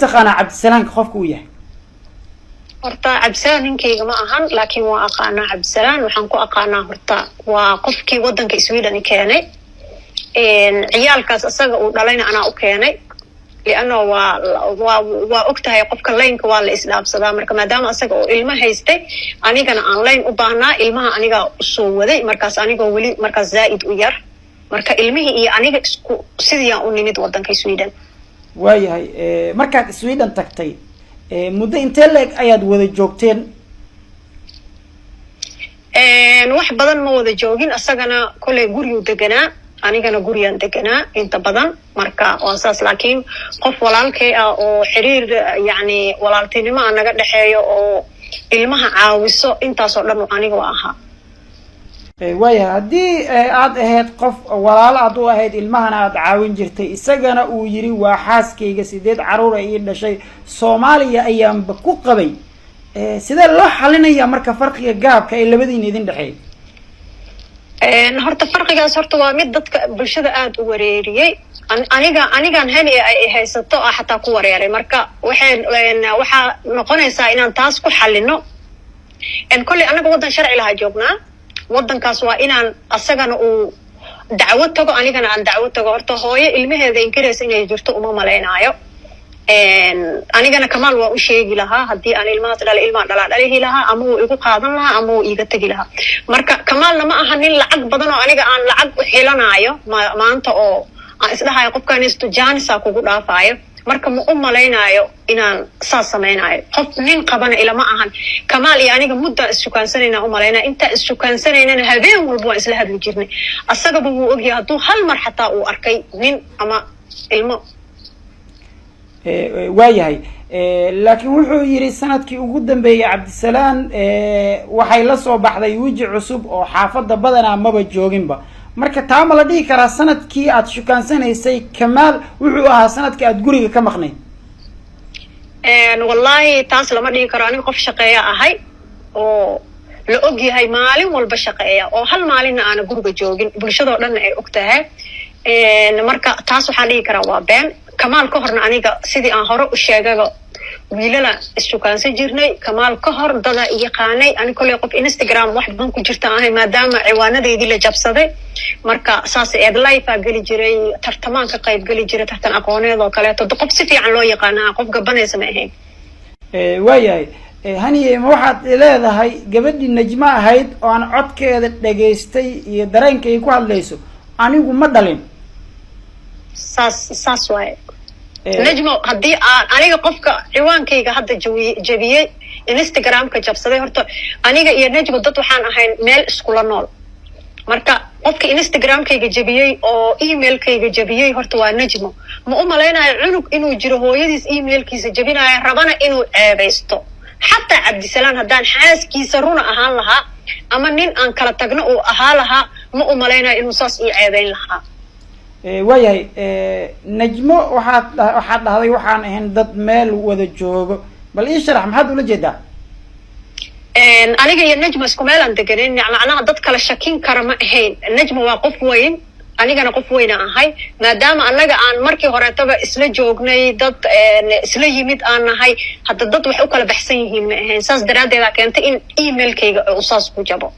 تقانا عبد السلام خوفك وياه horta cabsaan ninkeyga ma ahan laakiin waa aqaanaa cabsaan waxaan ku aqaanaa horta waa qofkii wadanka Sweden keenay ciyaalkaas asaga uu dhalayna anaa u keenay liano waa ogtahay qofka laynka waa la isdhaabsadaa marka maadaama asaga oo ilmo haystay anigana aan layn u baahnaa ilmaha aniga soo waday markaas anigoo weli markaas zaid u yar marka ilmihii iyo aniga isku sidii aan u nimid wadanka Sweden waayahay markaad Sweden tagtay muddo intee leeg ayaad wada joogteen wax badan ma wada joogin asagana kulay guriga deganaa anigana gurigan deganaa inta badan marka waa saas laakiin qof walaalkay ah oo xiriir yani walaaltinimo anaga dhaxeeyo oo ilmaha caawiso intaas oo dhan aniga waa ahaa waayahay haddii aad ahayd qof walaal aad u ahayd ilmahana aad caawin jirtay isagana uu yiri waa xaaskayga 8 caruur ay dhashay Soomaaliya ayaanba ku qabay sidee loo xalinayaa marka farqiga gaabka ay labadiin idin dhaxay horta farqigaas horta waa mid dadka bulshada aad u wareeriyay anigan hani ay haysato xataa ku wareeray marka waxa noqonaysaa inaan taas ku xalino kulli anaga wadan sharci laha joognaa wadankaas waa inaan asagana uu dacwo tago anigana aan dacwo tago horta hooyo ilmaheeda inkareysa inay jirto uma maleynaayo anigana Kamal waa u sheegi lahaa hadii aan ilmaha dhalihi lahaa ama uu igu qaadan lahaa ama uu iga tagi lahaa marka Kamalna ma aha nin lacag badan oo aniga aan lacag u xilanaayo maanta oo aan isdhahayo qofkan istu jaanisa kugu dhaafayo marka ma u maleynaayo inaan saas sameeynayo qof nin qabana ilama ahan Kamal iyo aniga muddo issukaansanayna u maleynaa inta issukaansanayna habeen walba waan isla hadli jirnay asaga buu ogyahay haduu hal mar xataa uu arkay nin ama ilmo waayahay laakiin wuxuu yiri sanadkii ugu dambeeyay Cabdisalaam waxay la soo baxday wiji cusub oo xaafada badana maba jooginba marka taa ma la dhigi karaa sanadkii aad shukaansanaysay Kamal wuxuu ahaa sanadkii aad guriga ka maqnay wallahi taas lama dhigi karo aniga qof shaqeeya ahay oo la og yahay maalin walba shaqeeya oo hal maalina aan guriga joogin bulshada dhan ay ogtahay marka taas waxaan dhigi karaa waa been Kamal ka horna aniga sidii aan hore u sheegayo wiilala issukaansan jirnay Kamal ka hor dada yaqaanay ani kulay qof Instagram wax badan ku jirta ahay maadaama ciwaanadeedii la jabsaday marka saas eed live gali jiray tartamaan ka qayb gali jiray tartan aqooneed oo kale to qof si fiican loo yaqaanaa qof gabanaysa ma ahayn waayahay haniye ma waxaad leedahay gabadhii Najma ahayd oo aan codkeeda dhageystay iyo dareenkay ku hadlayso anigu ma dhalin saas waay Najmo hadii aniga qofka ciwaankayga hadda jabiyay Instagram-ka jabsaday horta aniga iyo Najmo dad waxaan ahayn meel isku la nool marka qofka Instagram-kayga jabiyay oo email-kayga jabiyay horta waa Najmo ma u maleynayo cunug inuu jiro hooyadiis email-kiisa jabinayo rabana inuu ceebeysto hatta Cabdisalaam hadaan xaaskiisa runa ahaan lahaa ama nin aan kala tagno oo ahaa lahaa ma u maleynayo inuu saas ii ceebeyn lahaa waayahay Najmo waxaad dhahday waxaan ahayn dad meel wada joogo bal ii sharax maxaad ula jeedaa aniga iyo Najmo isku meel aan deganeen macnaha dad kala shakin kara ma ahayn Najmo waa qof weyn anigana qof weyn ahay maadaama anaga aan markii horeetaba isla joognay dad isla yimid aan nahay hadda dad wax u kala baxsan yihiin ma ahayn saas daraadeed keentay in email-kayga uu saas ku jabo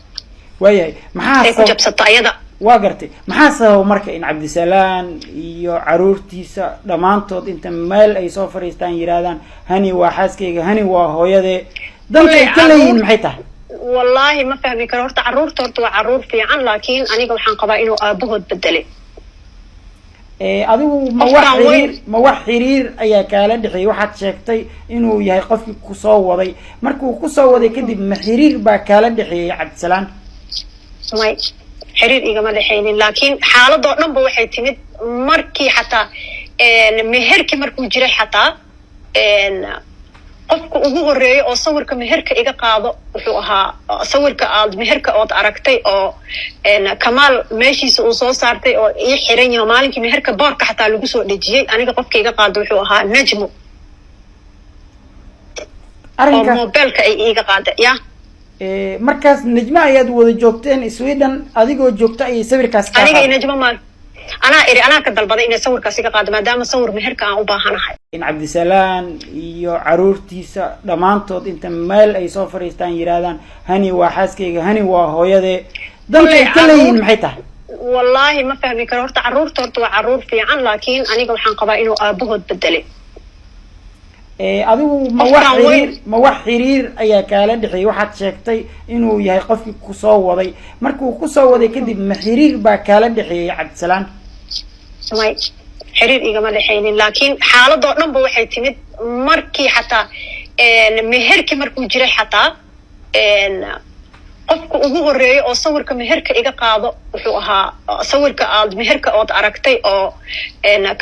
waayahay maxaa ku jabsatay ayada waa gartay maxaa sabab marka in Cabdisalaam iyo caruurtiisa dhamaantood inta meel ay soo fariistaan yiraahdaan hani waa xaaskayga hani waa hooyade dalkay kaleeyeen maxay tahay wallahi ma fahmi karo horta caruurta horta waa caruur fiican laakiin aniga waxaan qabaa inuu aabahood bedelay adigu ma wax xiriir ayaa kala dhixay waxaad sheegtay inuu yahay qofkii ku soo waday markuu ku soo waday kadib ma xiriir baa kala dhixay Cabdisalaam may xiriir igama dhaxaynin laakiin xaaladoo dhanba waxay timid markii xataa meherkii markuu jiray xataa qofka ugu horeeyay oo sawirka meherka iga qaado wuxuu ahaa sawirka aad meherka ood aragtay oo Kamal meeshiisa uu soo saartay oo ii xiran yahay maalinkii meherka boorka xataa lagu soo dhajiyay aniga qofka iga qaado wuxuu ahaa Najmo arrinka mobilka ay iga qaaday markaas Najma ayaad wada joogteen Sweden adigoo joogta ay sawirkaas ka aniga Najma ma أنا كدلبضة إن صور كاسيكا قاد ما دام صور مهرك أو باهنا هاي إن عبد السلام iyo caruurtiisa dhamaantood inta meel ay soo fariistaan yiraahdaan hani waa xaaskeyga hani waa hooyade dalka kaleeyeen maxay tahay والله ما فهمي كرورت عرورت horta waa caruur fiican laakiin aniga waxaan qabaa inuu aabahood bedelay adigu ma wax xiriir ayaa kala dhixay waxaad sheegtay inuu yahay qofkii ku soo waday markuu ku soo waday kadib ma xiriir baa kala dhixay Cabdisalaan may xiriir igama dhaxaynin laakiin xaaladoo dhanba waxay timid markii xataa meherkii markuu jiray xataa qofka ugu horeeyay oo sawirka meherka iga qaado wuxuu ahaa sawirka aad meherka ood aragtay oo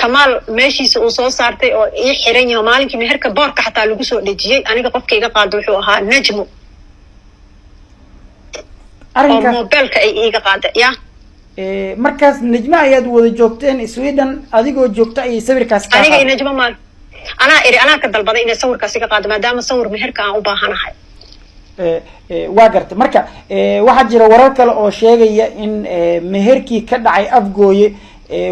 Kamaal meeshiisa uu soo saartay oo ii xiran yahay maalinkii meherka boorka xataa lagu soo dhajiyay aniga qofka iga qaado wuxuu ahaa Najmo arinka mobilka ay iga qaaday ya markaas Najmo ayaad wada joogteen Sweden adigoo joogta ay sawirkaas ka aniga Najmo maal ana ka dalbaday in sawirkaas iga qaado maadaama sawir meherka aan u baahanahay waa gartay marka waxa jira warar kale oo sheegaya in meherkii ka dhacay Afgooye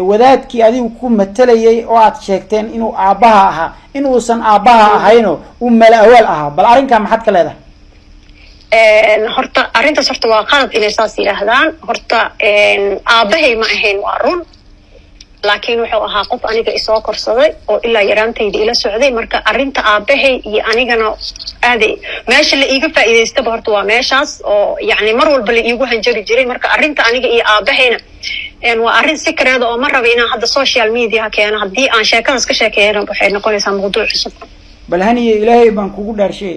wadaadkii adigu ku matalayay oo aad sheegteen inuu aabaha ahaa in uusan aabaha ahayno uu malaawal ahaa bal arinka maxad ka leedahay horta arintaas horta waa qalad inay saas yiraahdaan horta aabahay ma ahayn waa run laakiin wuxuu ahaa qof aniga isoo korsaday oo ilaa yaraantayda ila socday marka arinta aabahay iyo anigana aaday meesha la iiga faa'iideystay horta waa meeshaas oo yani mar walba la iigu hanjari jiray marka arinta aniga iyo aabahayna waa arin secret oo ma rabo inaan hadda social media keeno hadii aan sheekadaas ka sheekeeyno waxay noqonaysaa mowduuc cusub bal haniye ilaahay baan kugu dhaarshay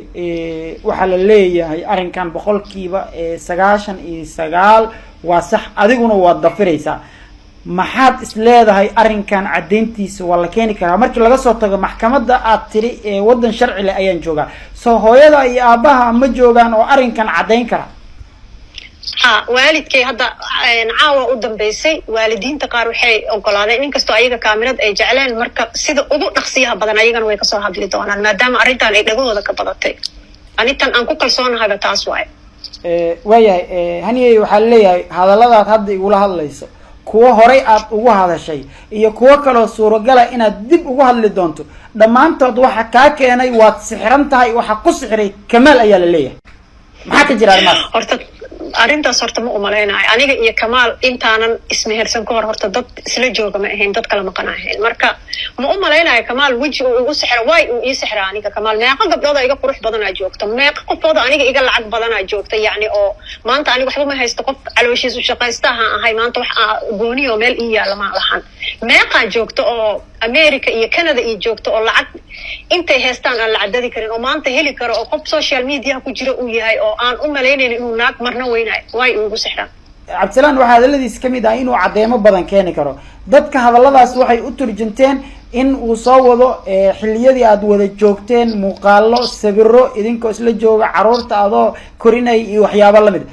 waxa la leeyahay arinkan boqolkiiba 99 waa sax adiguna waa dafiraysaa maxaad isleedahay arinkan cadeyntiisa waa la keeni karaa markii laga soo tago maxkamadda aad tiri wadan sharci leh ayaan joogaa soo hooyada iyo aabaha ma joogaan oo arinkan cadeyn kara waalidkay hadda caawa u dambeysay waalidiinta qaar waxay ogolaadeen inkastoo ayaga kaamirad ay jecleen marka sida ugu dhaqsiyaha badan ayagana way ka soo hadli doonaan maadaama arintan ay dhagahooda ka badatay anitan aan ku kalsoonahay taas waay waayahay haniye waxa leeyahay hadalladaad hadda igula hadlayso kuwa horay aad ugu hadashay iyo kuwa kale suuragal ah inaad dib ugu hadli doonto dhamaantood waxa ka keenay waad sixran tahay waxa ku sixray Kamaal ayaa la leeyahay maxaa ka jira arimaas horta arintaas horta ma umaleynayo aniga iyo Kamaal intaanan ismehersan ka hor horta dad isla jooga ma ahayn dad kala maqan ahayn marka ma umaleynayo Kamaal waji uu igu sixra way uu ii sixra aniga Kamaal meeqa gabdhood iga qurux badan aa joogta meeqa qofooda aniga iga lacag badan aa joogta yani oo maanta aniga waxba ma haysto qof calooshiisu shaqaystaha ahay maanta wax gooni oo meel ii yaala ma lahan meeqa joogta oo America iyo Canada iyo joogta oo lacag intay haystaan aan la cadadi karin oo maanta heli karo oo qof social media ku jira uu yahay oo aan u maleynaynin inuu naag marna weynay way ugu sixran Cabdisalaan waxa hadaladiis kamid ah inuu cadeemo badan keeni karo dadka hadalladaas waxay u turjunteen in uu soo wado xilliyadii aad wada joogteen muuqaalo sawiro idinkoo isla jooga caruurta adoo korinay iyo waxyaabo la mid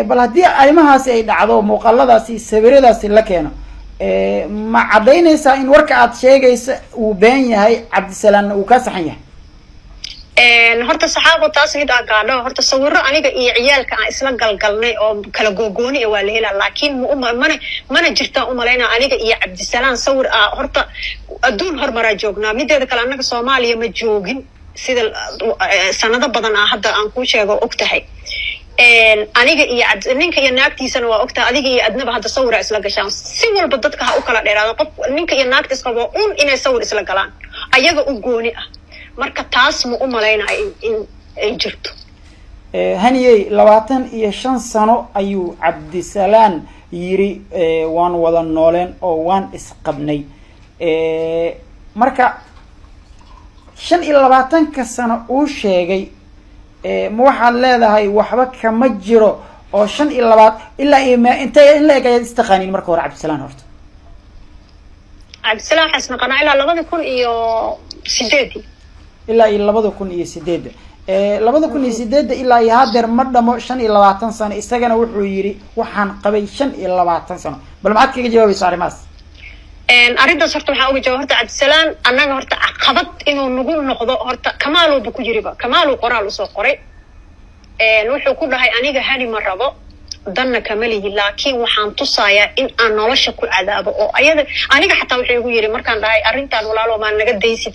bal hadii arimahaasi ay dhacdo muuqaaladaasi sawiradaasi la keeno ma cadeynaysaa in warka aad sheegayso uu been yahay Cabdisalaan uu ka saxan yahay horta saxaabo taas mid aan gaadho horta sawiro aniga iyo ciyaalka aan isla galgalnay oo kala googooni waa la helaa laakiin mana jirta u maleynaa aniga iyo Cabdisalaan sawir horta adduun hormara joognaa mideeda kale anaga Soomaaliya ma joogin sida sanado badan hadda aan ku sheego ogtahay aniga iyo ninka iyo naagtiisana waa ogtaa adiga iyo adnaba hadda sawira isla gashaan si walba dadka ha u kala dheeraado qof ninka iyo naagtiis qabo inay sawir isla galaan ayaga u gooni ah marka taas ma u maleynaa in ay jirto haniye 25 sano ayuu Cabdisalaan yiri waan wada nooleen oo waan isqabnay marka 25 sano uu sheegay ma waxaad leedahay waxba kama jiro oo 25 ilaa intee in la eg ay istaqaanin marka hore Cabdisalaan horta Cabdisalaan xasna qana ilaa 2008 ilaa 2008 2008 ilaa hadeer ma dhamo 25 sano isagana wuxuu yiri waxaan qabay 25 sano bal maxaad kaga jawaabaysaa arimaas arintaas horta waxaa uga jawaab horta Cabdisalaan annaga horta caqabad inuu nagu noqdo horta Kamaal ku jiriba Kamaal qoraal u soo qoray wuxuu ku dhahay aniga hani ma rabo danna kama lihi laakiin waxaan tusayaa in aan nolosha ku cadaabo oo ayada aniga xataa wuxuu igu yiri markaan dhahay arrintan walaalo ma naga daysid